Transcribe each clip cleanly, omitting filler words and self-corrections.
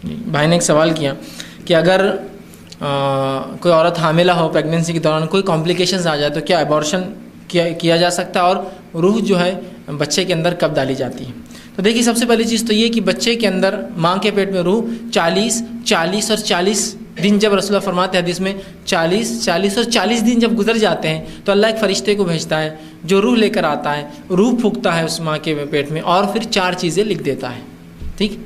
بھائی نے ایک سوال کیا کہ اگر کوئی عورت حاملہ ہو، پریگننسی کے دوران کوئی کمپلیکیشنز آ جائے تو کیا ایبارشن کیا جا سکتا ہے، اور روح جو ہے بچے کے اندر کب ڈالی جاتی ہے؟ تو دیکھیے سب سے پہلی چیز تو یہ کہ بچے کے اندر ماں کے پیٹ میں روح 40 اور 40 دن، جب رسول اللہ فرماتے ہیں حدیث میں 40 اور 40 دن جب گزر جاتے ہیں تو اللہ ایک فرشتے کو بھیجتا ہے جو روح لے کر آتا ہے، روح پھونکتا ہے اس ماں کے پیٹ میں اور پھر 4 چیزیں لکھ دیتا ہے. ٹھیک،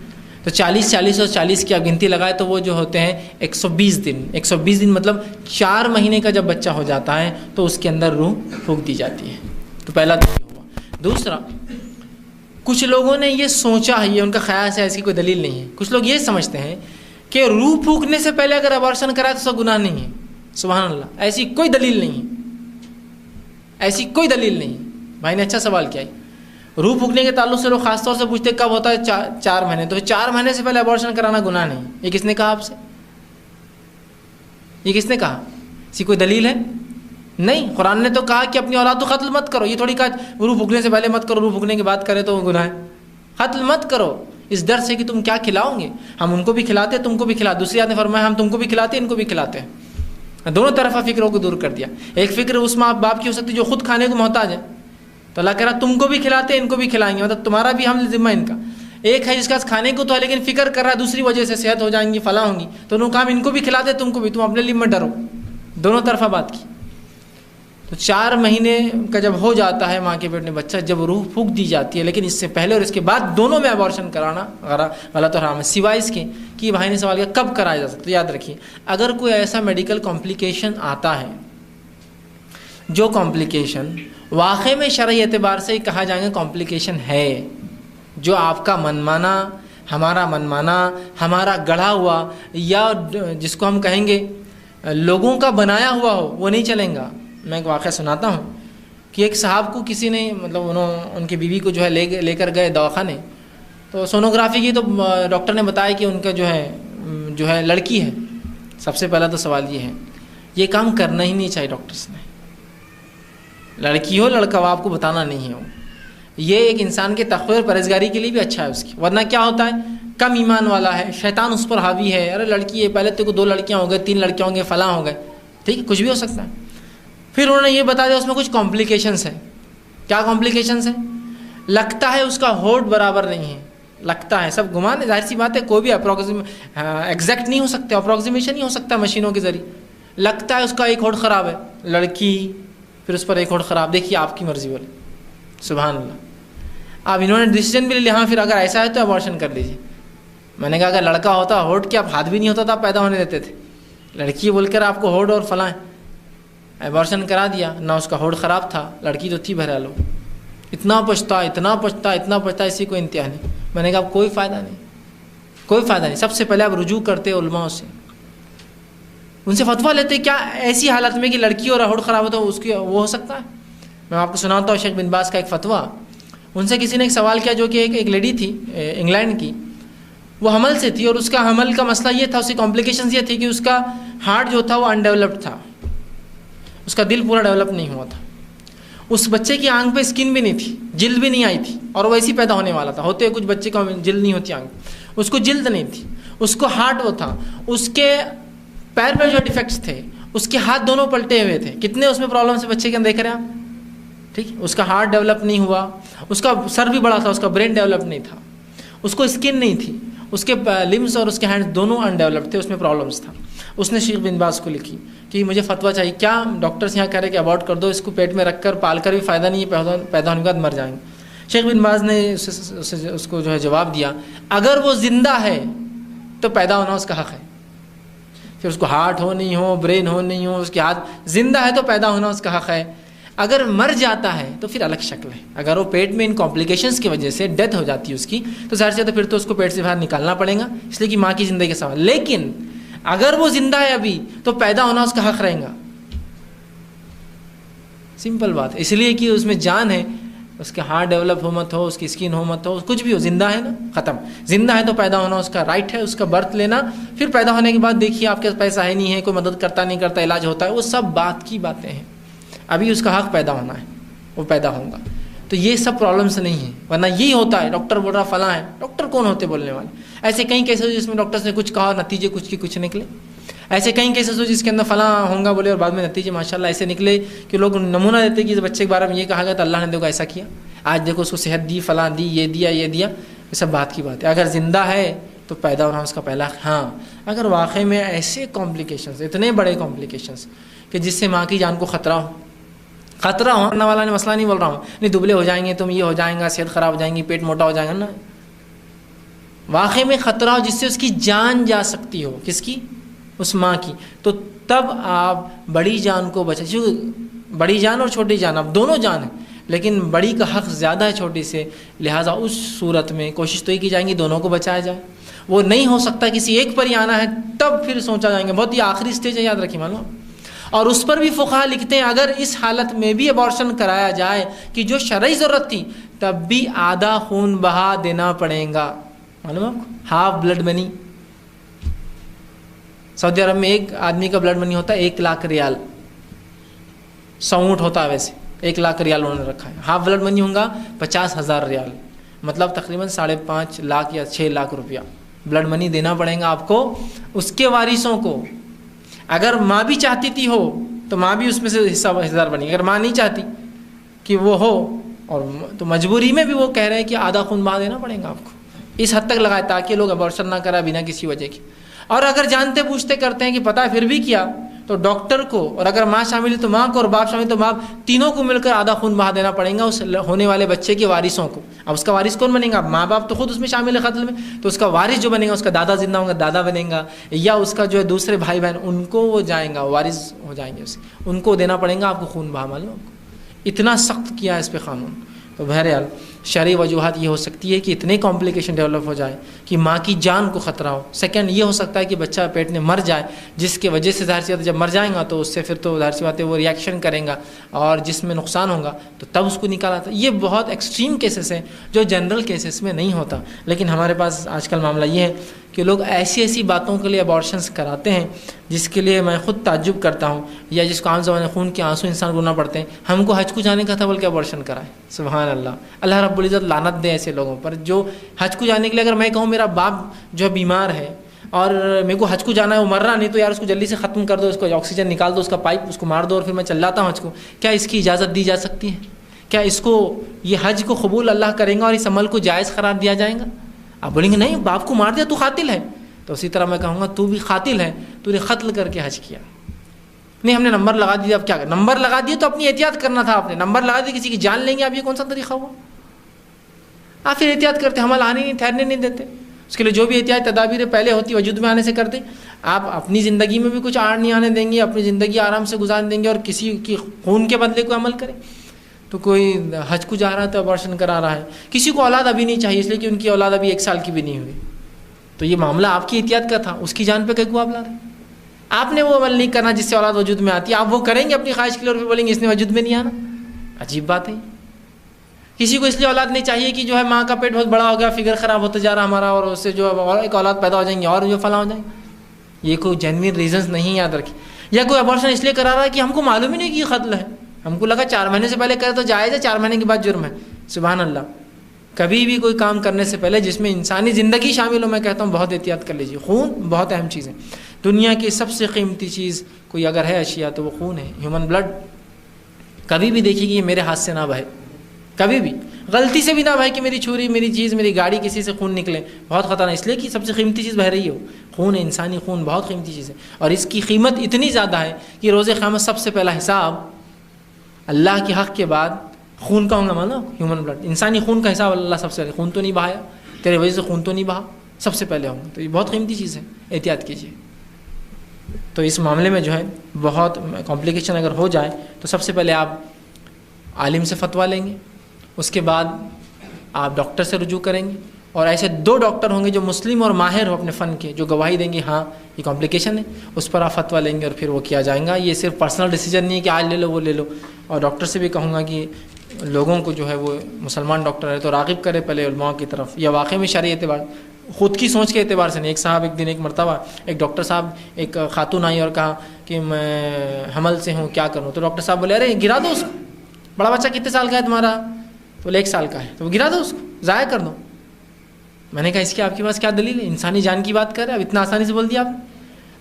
تو 40 اور 40 کی آپ گنتی لگائے تو وہ جو ہوتے ہیں 120 دن. 120 دن مطلب 4 مہینے کا جب بچہ ہو جاتا ہے تو اس کے اندر روح پھونک دی جاتی ہے. تو پہلا تو یہ ہوا. دوسرا، کچھ لوگوں نے یہ سوچا ہے، یہ ان کا خیال ہے، ایسی کوئی دلیل نہیں ہے. کچھ لوگ یہ سمجھتے ہیں کہ روح پھونکنے سے پہلے اگر ابارشن کرائے تو اس کا گناہ نہیں ہے. سبحان اللہ، ایسی کوئی دلیل نہیں ہے، ایسی کوئی دلیل نہیں. بھائی نے اچھا سوال کیا ہے. روح پھونکنے کے تعلق سے لوگ خاص طور سے پوچھتے کب ہوتا ہے، 4 مہینے. تو 4 مہینے سے پہلے ابارشن کرانا گناہ نہیں. یہ کس نے کہا آپ سے؟ یہ کس نے کہا؟ اسی کوئی دلیل ہے؟ نہیں. قرآن نے تو کہا کہ اپنی اولاد کو قتل مت کرو. یہ تھوڑی کہا روح پھونکنے سے پہلے مت کرو، روح پھونکنے کے بعد کرے تو وہ گناہ ہے. قتل مت کرو اس ڈر سے کہ تم کیا کھلاؤ گے. ہم ان کو بھی کھلاتے تم کو بھی کھلاتے. دوسری آیت نے فرمایا ہم تم کو بھی کھلاتے ان کو بھی کھلاتے ہیں. دونوں طرفہ فکروں کو دور کر دیا. ایک فکر اس ماں باپ کی ہو سکتی جو خود کھانے کو محتاج ہے، تو اللہ کہہ رہا تم کو بھی کھلاتے ان کو بھی کھلائیں گے، مطلب تمہارا بھی حمل ذمہ ان کا. ایک ہے جس کا کھانے کو تو ہے لیکن فکر کر رہا ہے دوسری وجہ سے صحت ہو جائیں گی فلاں ہوں گی، تو انہوں نے کہا ان کو بھی کھلاتے تم کو بھی، تم اپنے لیے مت ڈرو. دونوں طرفہ بات کی. تو 4 مہینے کا جب ہو جاتا ہے ماں کے پیٹ میں بچہ، جب روح پھونک دی جاتی ہے، لیکن اس سے پہلے اور اس کے بعد دونوں میں ابارشن کرانا غلط اور حرام ہے، سوائے اس کے کہ بھائی نے سوال کیا کب کرایا جا سکتا ہے. یاد رکھیے اگر کوئی ایسا میڈیکل کمپلیکیشن آتا ہے جو کمپلیکیشن واقعے میں شرعی اعتبار سے کہا جائے گا کمپلیکیشن ہے، جو آپ کا منمانا، ہمارا منمانا، ہمارا گڑھا ہوا یا جس کو ہم کہیں گے لوگوں کا بنایا ہوا ہو، وہ نہیں چلیں گا. میں ایک واقعہ سناتا ہوں کہ ایک صاحب کو کسی نے مطلب ان کی بیوی کو جو ہے لے کر گئے دواخانے، تو سونوگرافی کی تو ڈاکٹر نے بتایا کہ ان کا جو ہے لڑکی ہے. سب سے پہلا تو سوال یہ ہے، یہ کام کرنا ہی نہیں چاہیے ڈاکٹرس نے. لڑکی ہو لڑکا ہو آپ کو بتانا نہیں ہو. یہ ایک انسان کے تقوی اور پرہیزگاری کے لیے بھی اچھا ہے اس کی، ورنہ کیا ہوتا ہے کم ایمان والا ہے، شیطان اس پر حاوی ہے، ارے لڑکی ہے پہلے تو 2 لڑکیاں ہو گئے 3 لڑکیاں ہوں گے فلاں ہو گئے. ٹھیک ہے، کچھ بھی ہو سکتا ہے. پھر انہوں نے یہ بتا دیا اس میں کچھ کمپلیکیشنس ہیں. کیا کمپلیکیشنس ہیں؟ لگتا ہے اس کا ہونٹ برابر نہیں ہے، لگتا ہے، سب گمان ہے، ظاہر سی بات ہے، کوئی بھی ایگزیکٹ نہیں ہو سکتا، اپروکسیمیشن نہیں ہو سکتا مشینوں کے ذریعے. لگتا ہے اس کا ایک ہونٹ خراب ہے، لڑکی پھر اس پر ایک ہونٹ خراب. دیکھیے آپ کی مرضی بولے. سبحان اللہ. اب انہوں نے ڈیسیجن بھی لے لیا، ہاں پھر اگر ایسا ہے تو ابارشن کر لیجیے. میں نے کہا اگر لڑکا ہوتا ہونٹ کے آپ ہاتھ بھی نہیں ہوتا تھا آپ پیدا ہونے دیتے تھے. لڑکی بول کر آپ کو ہونٹ اور فلاں ابارشن کرا دیا، نہ اس کا ہونٹ خراب تھا، لڑکی تو تھی بہرحال. اتنا پچھتا اسی کو انتہا نہیں. میں نے کہا کوئی فائدہ نہیں، کوئی فائدہ نہیں. سب سے پہلے آپ رجوع کرتے علماء سے، ان سے فتویٰ لیتے کیا ایسی حالت میں کہ لڑکی اور ہونٹ خراب ہو تو اس کی وہ ہو سکتا ہے. میں آپ کو سناتا ہوں شیخ بن باز کا ایک فتویٰ. ان سے کسی نے ایک سوال کیا جو کہ ایک لیڈی تھی انگلینڈ کی، وہ حمل سے تھی اور اس کا حمل کا مسئلہ یہ تھا، اس کی کمپلیکیشنز یہ تھی کہ اس کا ہارٹ جو تھا وہ انڈیولپڈ تھا، اس کا دل پورا ڈیولپ نہیں ہوا تھا. اس بچے کی آنکھ پہ اسکن بھی نہیں تھی، جلد بھی نہیں آئی تھی، اور وہ ایسی پیدا ہونے والا تھا. ہوتے کچھ بچے کو جلد نہیں ہوتی آنکھ، اس کو جلد نہیں تھی، اس کو ہارٹ وہ تھا. اس کے پیر میں جو ڈیفیکٹس تھے، اس کے ہاتھ دونوں پلٹے ہوئے تھے. کتنے اس میں پرابلمس بچے کے اندر دیکھ رہے ہیں آپ. ٹھیک، اس کا ہارٹ ڈیولپ نہیں ہوا، اس کا سر بھی بڑا تھا، اس کا برین ڈیولپ نہیں تھا، اس کو اسکن نہیں تھی، اس کے لمس اور اس کے ہینڈ دونوں انڈیولپڈ تھے، اس میں پرابلمس تھا. اس نے شیخ بن باز کو لکھی کہ مجھے فتویٰ چاہیے، کیا ڈاکٹرس یہاں کہہ رہے کہ ابارٹ کر دو، اس کو پیٹ میں رکھ کر پال کر بھی فائدہ نہیں ہے، پیدا ہونے کے بعد مر جائیں گے. شیخ بن باز نے اس کو جو ہے جواب دیا، اگر وہ زندہ ہے تو پیدا ہونا اس کا حق ہے. پھر اس کو ہارٹ ہو نہیں ہو، برین ہو نہیں ہو، اس کے ہاتھ زندہ ہے تو پیدا ہونا اس کا حق ہے. اگر مر جاتا ہے تو پھر الگ شکل ہے. اگر وہ پیٹ میں ان کمپلیکیشنز کی وجہ سے ڈیتھ ہو جاتی ہے اس کی، تو ظاہر سی بات ہے پھر تو اس کو پیٹ سے باہر نکالنا پڑے گا، اس لیے کہ ماں کی زندگی کا سوال. لیکن اگر وہ زندہ ہے ابھی تو پیدا ہونا اس کا حق رہے گا. سمپل بات ہے، اس لیے کہ اس میں جان ہے، اس کے ہارٹ ڈیولپ ہو مت ہو، اس کی اسکن ہو مت ہو، کچھ بھی ہو، زندہ ہے نا، ختم. زندہ ہے تو پیدا ہونا اس کا رائٹ ہے، اس کا برتھ لینا. پھر پیدا ہونے کے بعد دیکھیے آپ کے پاس پیسہ ہے نہیں ہے، کوئی مدد کرتا نہیں کرتا، علاج ہوتا ہے، وہ سب بات کی باتیں ہیں. ابھی اس کا حق پیدا ہونا ہے، وہ پیدا ہوگا. تو یہ سب پرابلمس نہیں ہیں، ورنہ یہی ہوتا ہے ڈاکٹر بول رہا فلاں ہے، ڈاکٹر کون ہوتے بولنے والے؟ ایسے کئی کیسز جس میں ڈاکٹر نے کچھ کہا نتیجے کچھ کی کچھ نکلے، ایسے کئی کیسز ہو جس کے اندر فلاں ہوں گا بولے اور بعد میں نتیجے ماشاءاللہ ایسے نکلے کہ لوگ نمونہ دیتے کہ بچے کے بارے میں یہ کہا گیا تو اللہ نے دیکھو ایسا کیا، آج دیکھو اس کو صحت دی، فلاں دی، یہ دیا یہ دیا، یہ سب بات کی بات ہے۔ اگر زندہ ہے تو پیدا ہونا اس کا پہلا، ہاں اگر واقعی میں ایسے کمپلیکیشنز، اتنے بڑے کمپلیکیشنز کہ جس سے ماں کی جان کو خطرہ ہونے والا نے مسئلہ نہیں بول رہا ہوں، نہیں دبلے ہو جائیں گے تم، یہ ہو جائیں گا، صحت خراب ہو جائیں گی، پیٹ موٹا ہو جائے گا، نا واقعی میں خطرہ ہو جس سے اس کی جان جا سکتی ہو، کس کی؟ اس ماں کی، تو تب آپ بڑی جان کو بچائیں، بڑی جان اور چھوٹی جان اب دونوں جان ہیں، لیکن بڑی کا حق زیادہ ہے چھوٹی سے، لہٰذا اس صورت میں کوشش تو یہ کی جائیں گی دونوں کو بچایا جائے۔ وہ نہیں ہو سکتا کسی ایک پر ہی آنا ہے تب پھر سوچا جائیں گے، بہت ہی آخری سٹیج ہے، یاد رکھیے معلوم۔ اور اس پر بھی فقہا لکھتے ہیں اگر اس حالت میں بھی ابارشن کرایا جائے کہ جو شرعی ضرورت تھی تب بھی آدھا خون بہا دینا پڑے گا، معلوم آپ کو، ہاف بلڈ منی۔ سعودی عرب میں ایک آدمی کا بلڈ منی ہوتا ہے 1,00,000 ریال، 100 اونٹ ہوتا ہے، ویسے 1,00,000 ریال انہوں نے رکھا ہے، ہاف بلڈ منی ہوگا 50,000 ریال، مطلب تقریباً 5.5 لاکھ یا 6 لاکھ روپیہ بلڈ منی دینا پڑے گا آپ کو، اس کے وارثوں کو۔ اگر ماں بھی چاہتی تھی ہو تو ماں بھی اس میں سے حصہ دار بنی، اگر ماں نہیں چاہتی کہ وہ ہو اور تو مجبوری میں بھی وہ کہہ رہے ہیں کہ آدھا خون بہا دینا پڑے گا آپ کو، اس حد تک لگائے تاکہ لوگ ابارشن نہ کرا بنا کسی وجہ کی۔ اور اگر جانتے پوچھتے کرتے ہیں کہ پتہ پھر بھی کیا تو ڈاکٹر کو، اور اگر ماں شامل ہے تو ماں کو، اور باپ شامل تو باپ، تینوں کو مل کر آدھا خون بہا دینا پڑے گا اس ہونے والے بچے کے وارثوں کو۔ اب اس کا وارث کون بنے گا؟ ماں باپ تو خود اس میں شامل ہے قتل میں، تو اس کا وارث جو بنے گا، اس کا دادا زندہ ہوگا دادا بنے گا، یا اس کا جو ہے دوسرے بھائی بہن ان کو وہ جائیں گا وارث ہو جائیں گے، اسے ان کو دینا پڑے گا آپ کو خون بہا، معلوم آپ کو اتنا سخت کیا ہے اس پہ قانون۔ تو بہرحال شرعی وجوہات یہ ہو سکتی ہے کہ اتنے کمپلیکیشن ڈیولپ ہو جائے کہ ماں کی جان کو خطرہ ہو۔ سیکنڈ یہ ہو سکتا ہے کہ بچہ پیٹ میں مر جائے، جس کی وجہ سے ظاہر سی بات ہے جب مر جائیں گا تو اس سے پھر تو ظاہر سی بات ہے وہ ریئیکشن کریں گا اور جس میں نقصان ہوگا تو تب اس کو نکالا تھا۔ یہ بہت ایکسٹریم کیسز ہیں جو جنرل کیسز میں نہیں ہوتا، لیکن ہمارے پاس آج کل معاملہ یہ ہے کہ لوگ ایسی باتوں کے لیے ابارشنس کراتے ہیں جس کے لیے میں خود تعجب کرتا ہوں، یا جس کو عام زبان میں خون کے آنسو انسان رونا پڑتے ہیں۔ ہم کو حج کو جانے کا تھا بلکہ ابارشن کرائے، سبحان اللہ، اللہ رب العزت لعنت دے ایسے لوگوں پر جو حج کو جانے کے لیے، اگر میں کہوں میرا باپ جو بیمار ہے اور میرے کو حج کو جانا ہے، وہ مر رہا نہیں تو یار اس کو جلدی سے ختم کر دو، اس کو آکسیجن نکال دو، اس کا پائپ اس کو مار دو اور پھر میں چل جاتا ہوں حج کو، کیا اس کی اجازت دی جا سکتی ہے؟ کیا اس کو یہ حج کو قبول اللہ کریں گا اور اس عمل کو جائز قرار دیا جائے گا؟ آپ بولیں گے نہیں باپ کو مار دیا تو قاتل ہے، تو اسی طرح میں کہوں گا تو بھی قاتل ہے، تو نے قتل کر کے حج کیا۔ نہیں ہم نے نمبر لگا دیا، اب کیا کریں؟ نمبر لگا دیے تو اپنی احتیاط کرنا تھا، آپ نے نمبر لگا دی کسی کی جان لیں گے آپ، یہ کون سا طریقہ ہوا؟ آپ پھر احتیاط کرتے، حمل آنے نہیں، ٹھہرنے نہیں دیتے، اس کے لیے جو بھی احتیاط تدابیر پہلے ہوتی وجود میں آنے سے کرتے۔ آپ اپنی زندگی میں بھی کچھ آڑ نہیں آنے دیں گے، اپنی زندگی آرام سے گزار دیں گے اور کسی کی خون کے بدلے کوئی عمل کرے۔ تو کوئی حج کو جا رہا ہے تو ابارشن کرا رہا ہے، کسی کو اولاد ابھی نہیں چاہیے اس لیے کہ ان کی اولاد ابھی 1 سال کی بھی نہیں ہوئی، تو یہ معاملہ آپ کی احتیاط کا تھا، اس کی جان پہ کیوں آپ لا رہے؟ آپ نے وہ عمل نہیں کرنا جس سے اولاد وجود میں آتی ہے، آپ وہ کریں گے اپنی خواہش کے لیے اور پھر بولیں گے اس نے وجود میں نہیں آنا، عجیب بات ہے۔ کسی کو اس لیے اولاد نہیں چاہیے کہ جو ہے ماں کا پیٹ بہت بڑا ہو گیا، فگر خراب ہوتا جا رہا ہمارا، اور اس سے جو ایک اولاد پیدا ہو جائیں گے اور جو فلاں ہو جائیں گے، یہ کوئی جینوین ریزنز نہیں، یاد رکھیں۔ یا کوئی ابارشن اس لیے کرا رہا ہے کہ ہم کو معلوم ہی نہیں کہ یہ قتل ہے، ہم کو لگا 4 مہینے سے پہلے کرے تو جائز ہے، 4 مہینے کے بعد جرم ہے۔ سبحان اللہ، کبھی بھی کوئی کام کرنے سے پہلے جس میں انسانی زندگی شامل ہو، میں کہتا ہوں بہت احتیاط کر لیجیے۔ خون بہت اہم چیز ہے، دنیا کی سب سے قیمتی چیز کوئی اگر ہے اشیاء تو وہ خون ہے، ہیومن بلڈ۔ کبھی بھی دیکھیے کہ یہ میرے ہاتھ سے نہ بہے، کبھی بھی غلطی سے بھی نہ بہے کہ میری چھری، میری چیز، میری گاڑی کسی سے خون نکلے، بہت خطرہ ہے، اس لیے کہ سب سے قیمتی چیز بہ رہی ہو، خون ہے، انسانی خون بہت قیمتی چیز ہے، اور اس کی قیمت اتنی زیادہ ہے کہ روز قیامت سب سے پہلا حساب اللہ کے حق کے بعد خون کا ہوگا، مانو ہیومن بلڈ، انسانی خون کا حساب اللہ سب سے پہلے، خون تو نہیں بہایا تیرے وجہ سے، خون تو نہیں بہا، سب سے پہلے ہوگا، تو یہ بہت قیمتی چیز ہے، احتیاط کیجیے۔ تو اس معاملے میں جو ہے بہت کمپلیکیشن اگر ہو جائے تو سب سے پہلے آپ عالم سے فتویٰ لیں گے، اس کے بعد آپ ڈاکٹر سے رجوع کریں گے، اور ایسے 2 ڈاکٹر ہوں گے جو مسلم اور ماہر ہو اپنے فن کے، جو گواہی دیں گے ہاں یہ کمپلیکیشن ہے، اس پر آپ فتویٰ لیں گے اور پھر وہ کیا جائے گا۔ یہ صرف پرسنل ڈیسیجن نہیں ہے کہ آج لے لو وہ لے لو، اور ڈاکٹر سے بھی کہوں گا کہ لوگوں کو جو ہے وہ مسلمان ڈاکٹر ہے تو راغب کرے پہلے علماء کی طرف، یا واقعی میں شرعی اعتبار خود کی سوچ کے اعتبار سے نہیں۔ ایک صاحب ایک دن ایک مرتبہ ایک ڈاکٹر صاحب ایک خاتون آئی اور کہا کہ میں حمل سے ہوں، کیا کروں؟ تو ڈاکٹر صاحب بولے ارے گرا دو اس کو، بڑا بچہ کتنے سال کا ہے تمہارا؟ تو بولے 1 سال کا ہے، تو وہ گرا دو، اس کو ضائع کر دو۔ میں نے کہا اس کی آپ کے پاس کیا دلیل ہے؟ انسانی جان کی بات کر رہے ہیں، اب اتنا آسانی سے بول دیا آپ نے۔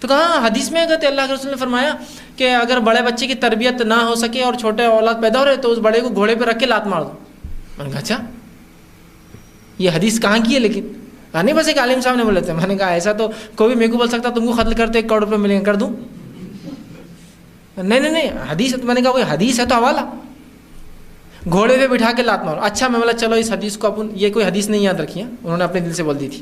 تو کہا حدیث میں کہتے اللہ کے رسول نے فرمایا کہ اگر بڑے بچے کی تربیت نہ ہو سکے اور چھوٹے اولاد پیدا ہو رہے تو اس بڑے کو گھوڑے پہ رکھ کے لات مار دو۔ میں نے کہا اچھا یہ حدیث کہاں کی ہے؟ لیکن نہیں بس ایک عالم صاحب نے بولے تھے۔ میں نے کہا ایسا تو کوئی بھی میرے کو بول سکتا تم کو قتل کرتے 1 کروڑ روپے ملیں گے، کر دوں؟ نہیں حدیث ہے۔ تو میں نے کہا کوئی حدیث ہے تو حوالہ، گھوڑے پہ بٹھا کے لات مارو۔ اچھا میں بولا چلو اس حدیث کو اپن، یہ کوئی حدیث نہیں یاد رکھی ہے، انہوں نے اپنے دل سے بول دی تھی،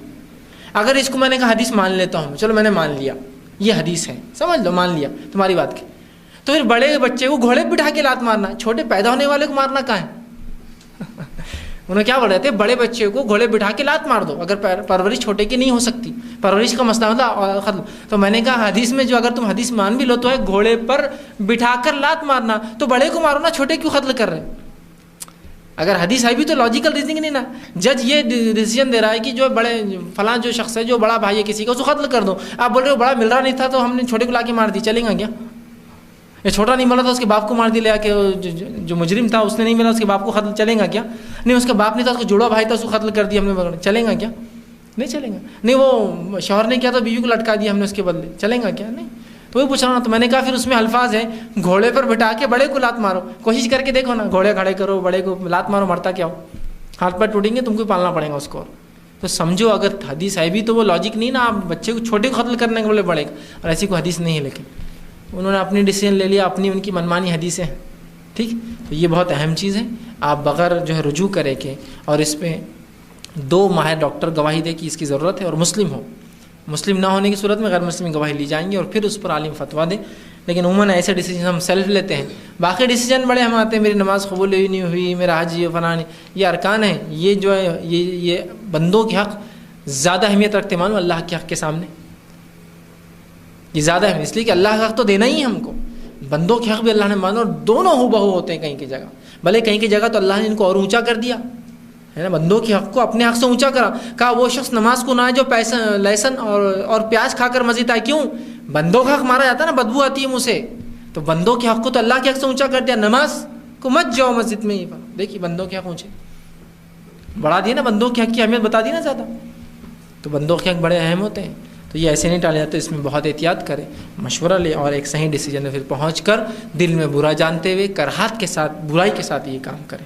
اگر اس کو میں نے کہا حدیث مان لیتا ہوں، چلو میں نے مان لیا یہ حدیث ہے، سمجھ لو مان لیا تمہاری بات کی، تو پھر بڑے بچے کو گھوڑے پہ بٹھا کے لات مارنا، چھوٹے پیدا ہونے والے کو مارنا کہاں ہے؟ انہوں نے کیا بول رہے تھے؟ بڑے بچے کو گھوڑے بٹھا کے لات مار دو اگر پرورش چھوٹے کی نہیں ہو سکتی، پرورش کا مسئلہ ہوتا ختم۔ تو میں نے کہا حدیث میں جو اگر تم حدیث مان بھی لو تو ہے گھوڑے پر بٹھا کر لات مارنا، تو بڑے کو مارو نا، چھوٹے کیوں قتل کر رہے؟ اگر حدیث ہے بھی تو لاجیکل ریزننگ نہیں نا۔ جج یہ ڈیسیجن دے رہا ہے کہ جو بڑے فلاں جو شخص ہے جو بڑا بھائی ہے کسی کا، اس کو قتل کر دو، آپ بول رہے ہو بڑا مل رہا نہیں تھا تو ہم نے چھوٹے کو لا کے مار دی، چلیں گا کیا؟ یہ چھوٹا نہیں ملا تھا اس کے باپ کو مار دی، لیا کہ جو مجرم تھا اس نے نہیں ملا اس کے باپ کو قتل، چلیں گا کیا؟ نہیں اس کا باپ نہیں تھا، اس کو جڑوا بھائی تھا، اس کو قتل کر دیا ہم نے، چلیں گا کیا؟ نہیں چلیں گا۔ نہیں وہ شوہر نے کیا تو بیوی کو لٹکا دیا ہم نے اس کے بدلے، چلیں گا کیا؟ نہیں۔ تو وہی پوچھ رہا ہوں۔ تو میں نے کہا پھر اس میں الفاظ ہیں گھوڑے پر بٹھا کے بڑے کو لات مارو، کوشش کر کے دیکھو نا، گھوڑے کھڑے کرو بڑے کو لات مارو، مرتا کیا ہو؟ ہاتھ پیر ٹوٹیں گے، تم کو پالنا پڑے گا اس کو۔ تو سمجھو اگر حدیث ہے بھی تو وہ لاجک نہیں نا، آپ بچے کو چھوٹے کو قتل کرنے کے بولے بڑے کا، اور ایسی کوئی حدیث نہیں ہے۔ لیکن انہوں نے اپنی ڈیسیجن لے لیا، اپنی ان کی منمانی حدیثیں، ٹھیک۔ تو یہ بہت اہم چیز ہے، آپ بغیر جو ہے رجوع کرے کے، اور اس پہ 2 ماہر ڈاکٹر گواہی دے کہ اس کی ضرورت ہے، اور مسلم ہو، مسلم نہ ہونے کی صورت میں غیر مسلم گواہی لی جائیں گی، اور پھر اس پر عالم فتویٰ دے۔ لیکن عموماً ایسے ڈیسیجن ہم سیلف لیتے ہیں، باقی ڈیسیجن بڑے ہم آتے ہیں، میری نماز قبول ہوئی نہیں ہوئی، میرا حج یہ فلاں، یہ ارکان ہیں، یہ جو ہے یہ بندوں کے حق زیادہ اہمیت رکھتے ہیں، مانو اللہ کے حق کے سامنے یہ زیادہ ہے، اس لیے کہ اللہ کا حق تو دینا ہی ہے ہم کو، بندوں کے حق بھی اللہ نے مانا، اور دونوں ہو بہو ہوتے ہیں کہیں کی جگہ، بھلے کہیں کی جگہ تو اللہ نے ان کو اور اونچا کر دیا ہے نا، بندوں کے حق کو اپنے حق سے اونچا کرا، کہا وہ شخص نماز کو نہ آئے جو لہسن اور پیاز کھا کر مسجد آئے، کیوں؟ بندوں کا حق مارا جاتا ہے نا، بدبو آتی ہے منہ سے، تو بندوں کے حق کو تو اللہ کے حق سے اونچا کر دیا، نماز کو مت جاؤ مسجد میں، دیکھیے بندوں کے حق اونچے بڑھا دیا نا، بندوں کے حق کی اہمیت بتا دی نا زیادہ، تو بندوں کے حق بڑے اہم ہوتے ہیں، تو یہ ایسے نہیں ٹالے جاتے، اس میں بہت احتیاط کرے، مشورہ لے، اور ایک صحیح ڈیسیجن میں پھر پہنچ کر دل میں برا جانتے ہوئے کراہت کے ساتھ، برائی کے ساتھ یہ کام کرے۔